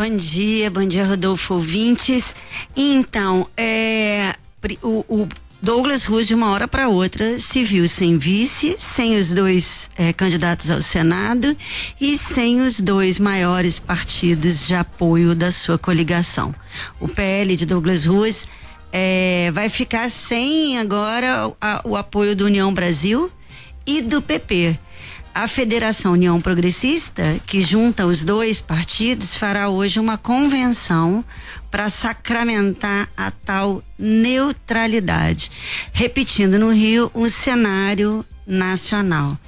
Bom dia, Rodolfo, ouvintes. Então, o Douglas Ruas, de uma hora para outra, se viu sem vice, sem os dois candidatos ao Senado e sem os dois maiores partidos de apoio da sua coligação. O PL de Douglas Ruas vai ficar sem agora o apoio do União Brasil e do PP. A Federação União Progressista, que junta os dois partidos, fará hoje uma convenção para sacramentar a tal neutralidade, repetindo no Rio um cenário nacional.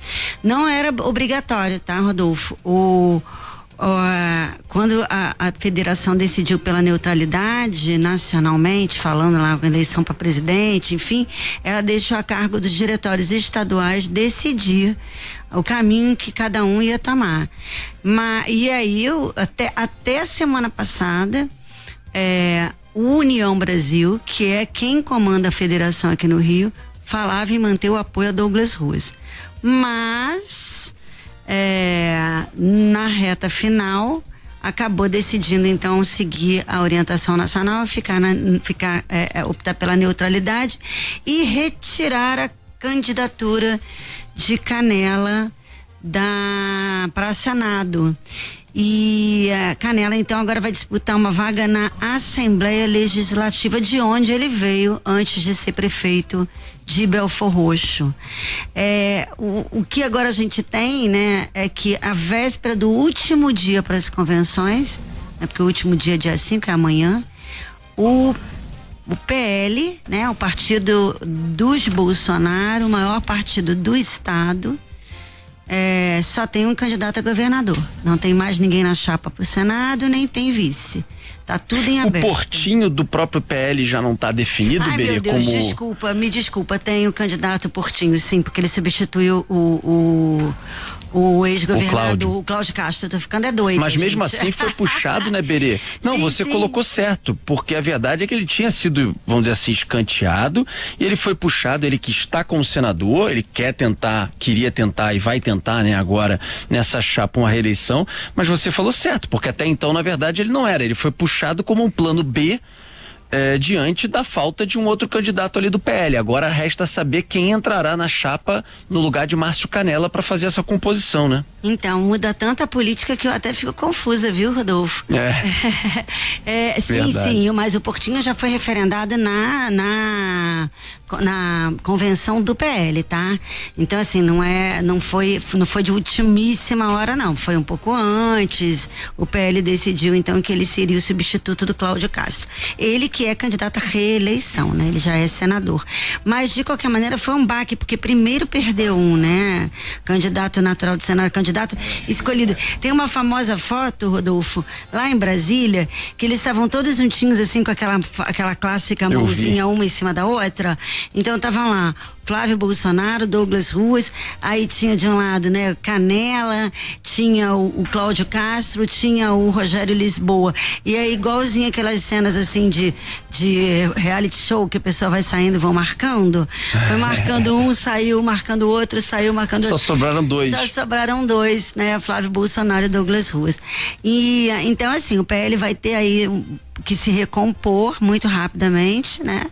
Não era obrigatório, tá, Rodolfo? Quando a federação decidiu pela neutralidade nacionalmente, falando lá com eleição para presidente, enfim, ela deixou a cargo dos diretórios estaduais decidir o caminho que cada um ia tomar. E aí, até a semana passada, o União Brasil, que é quem comanda a federação aqui no Rio, falava em manter o apoio a Douglas Ruas. Mas na reta final acabou decidindo então seguir a orientação nacional, optar pela neutralidade e retirar a candidatura de Canela para Senado. E a Canela então agora vai disputar uma vaga na Assembleia Legislativa, de onde ele veio antes de ser prefeito de Belford Roxo. O que agora a gente tem, né, é que a véspera do último dia para as convenções, né, porque o último dia é dia 5, é amanhã, o PL, né, o partido dos Bolsonaro, o maior partido do estado, só tem um candidato a governador. Não tem mais ninguém na chapa pro Senado, nem tem vice. Tá tudo em aberto. O Portinho do próprio PL já não tá definido, Berê? Meu Deus, me desculpa, tem o candidato Portinho, sim, porque ele substituiu o ex-governador, o Cláudio Castro. Eu tô ficando doido. Mas mesmo assim foi puxado, né, Berê? Não, você colocou certo, porque a verdade é que ele tinha sido, vamos dizer assim, escanteado, e ele foi puxado, ele que está como senador, ele queria tentar e vai tentar, né, agora nessa chapa uma reeleição, mas você falou certo, porque até então, na verdade, ele não era, ele foi puxado como um plano B, diante da falta de um outro candidato ali do PL. Agora resta saber quem entrará na chapa no lugar de Márcio Canela para fazer essa composição, né? Então, muda tanto a política que eu até fico confusa, viu, Rodolfo? Sim, mas o Portinho já foi referendado na convenção do PL, tá? Então, assim, não foi de ultimíssima hora, não. Foi um pouco antes. O PL decidiu, então, que ele seria o substituto do Cláudio Castro. Ele que é candidato à reeleição, né? Ele já é senador. Mas, de qualquer maneira, foi um baque, porque primeiro perdeu né? Candidato natural do Senado, candidato escolhido. Tem uma famosa foto, Rodolfo, lá em Brasília, que eles estavam todos juntinhos, assim, com aquela clássica mãozinha uma em cima da outra. Então, estavam lá Flávio Bolsonaro, Douglas Ruas, aí tinha de um lado, né, Canela, tinha o Cláudio Castro, tinha o Rogério Lisboa, e é igualzinho aquelas cenas assim de reality show, que a pessoa vai saindo e vão marcando, foi marcando um, saiu marcando o outro, saiu marcando outro. Só sobraram dois, né, Flávio Bolsonaro e Douglas Ruas. E então, assim, o PL vai ter aí que se recompor muito rapidamente, né?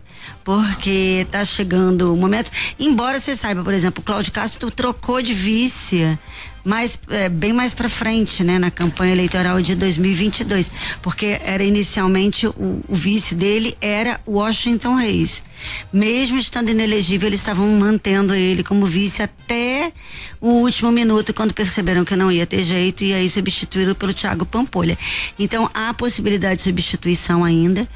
Porque tá chegando o momento, embora você saiba, por exemplo, o Cláudio Castro trocou de vice bem mais pra frente, né? Na campanha eleitoral de 2022, porque era inicialmente o vice dele era Washington Reis. Mesmo estando inelegível, eles estavam mantendo ele como vice até o último minuto, quando perceberam que não ia ter jeito, e aí substituíram pelo Thiago Pampolha. Então há possibilidade de substituição ainda,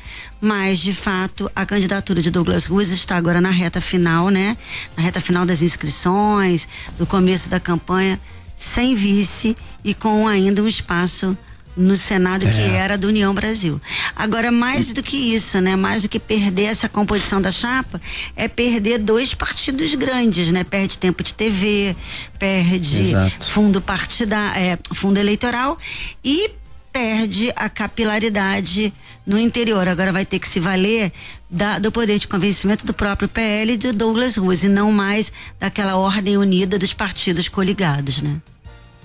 mas de fato a candidatura de Douglas Ruas está agora na reta final, né? Na reta final das inscrições, do começo da campanha, sem vice e com ainda um espaço no Senado que era do União Brasil. Agora, mais do que isso, né? Mais do que perder essa composição da chapa, é perder dois partidos grandes, né? Perde tempo de TV, perde fundo eleitoral e perde a capilaridade no interior. Agora vai ter que se valer do poder de convencimento do próprio PL e do Douglas Ruas, e não mais daquela ordem unida dos partidos coligados, né?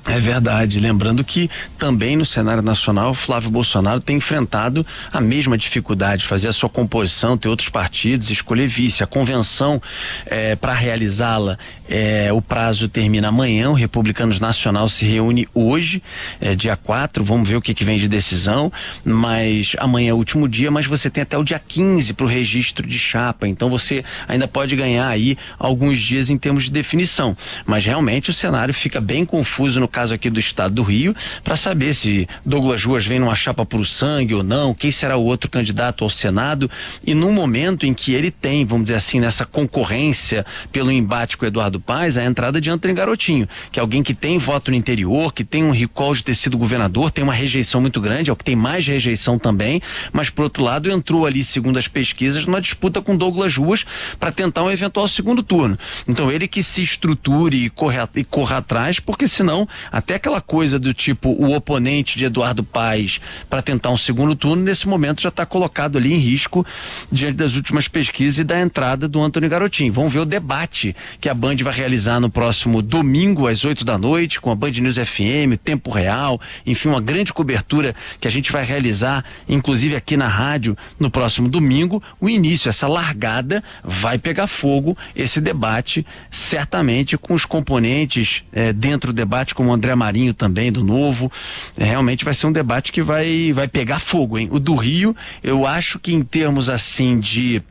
É verdade, lembrando que também no cenário nacional, Flávio Bolsonaro tem enfrentado a mesma dificuldade, fazer a sua composição, ter outros partidos, escolher vice. A convenção para realizá-la, o prazo termina amanhã, o Republicanos Nacional se reúne hoje, dia 4, vamos ver o que vem de decisão, mas amanhã é o último dia, mas você tem até o dia 15 para o registro de chapa, então você ainda pode ganhar aí alguns dias em termos de definição, mas realmente o cenário fica bem confuso no caso aqui do estado do Rio, para saber se Douglas Ruas vem numa chapa pro sangue ou não, quem será o outro candidato ao Senado, e no momento em que ele tem, vamos dizer assim, nessa concorrência pelo embate com o Eduardo Paes, a entrada de Antônio Garotinho, que é alguém que tem voto no interior, que tem um recall de ter sido governador, tem uma rejeição muito grande, é o que tem mais rejeição também, mas por outro lado entrou ali, segundo as pesquisas, numa disputa com Douglas Ruas para tentar um eventual segundo turno. Então ele que se estruture e corra atrás, porque senão até aquela coisa do tipo o oponente de Eduardo Paes para tentar um segundo turno, nesse momento já está colocado ali em risco diante das últimas pesquisas e da entrada do Antônio Garotinho. Vamos ver o debate que a Band vai realizar no próximo domingo às 8 da noite com a Band News FM, tempo real, enfim, uma grande cobertura que a gente vai realizar, inclusive aqui na rádio, no próximo domingo. O início, essa largada, vai pegar fogo, esse debate, certamente com os componentes dentro do debate, como o André Marinho também, do Novo. Realmente vai ser um debate que vai pegar fogo, hein? O do Rio, eu acho que em termos assim de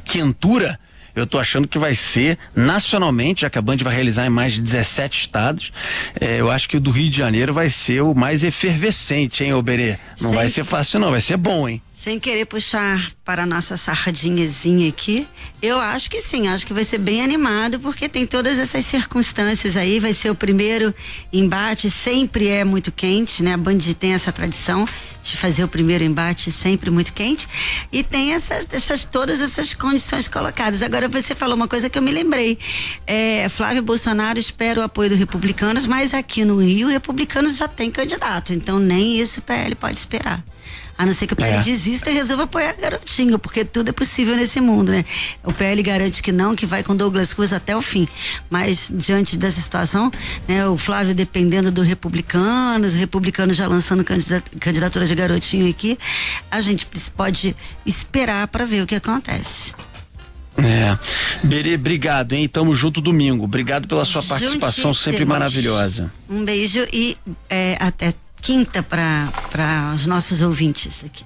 quentura, eu tô achando que vai ser nacionalmente, já que a Band vai realizar em mais de 17 estados, eu acho que o do Rio de Janeiro vai ser o mais efervescente, hein, Oberê? Não vai ser fácil não, vai ser bom, hein? Sem querer puxar para a nossa sardinhazinha aqui, eu acho que sim, acho que vai ser bem animado, porque tem todas essas circunstâncias aí, vai ser o primeiro embate, sempre é muito quente, né? A Band tem essa tradição de fazer o primeiro embate sempre muito quente, e tem todas essas condições colocadas. Agora você falou uma coisa que eu me lembrei, Flávio Bolsonaro espera o apoio do Republicanos, mas aqui no Rio, o Republicanos já tem candidato, então nem isso o PL pode esperar. A não ser que o PL desista e resolva apoiar Garotinho, porque tudo é possível nesse mundo, né? O PL garante que não, que vai com Douglas Ruas até o fim. Mas, diante dessa situação, né? O Flávio dependendo do Republicanos, o Republicano já lançando candidatura de Garotinho aqui, a gente pode esperar para ver o que acontece. Berê, obrigado, hein? Tamo junto domingo. Obrigado pela sua participação, sempre maravilhosa. Um beijo e até quinta para os nossos ouvintes aqui.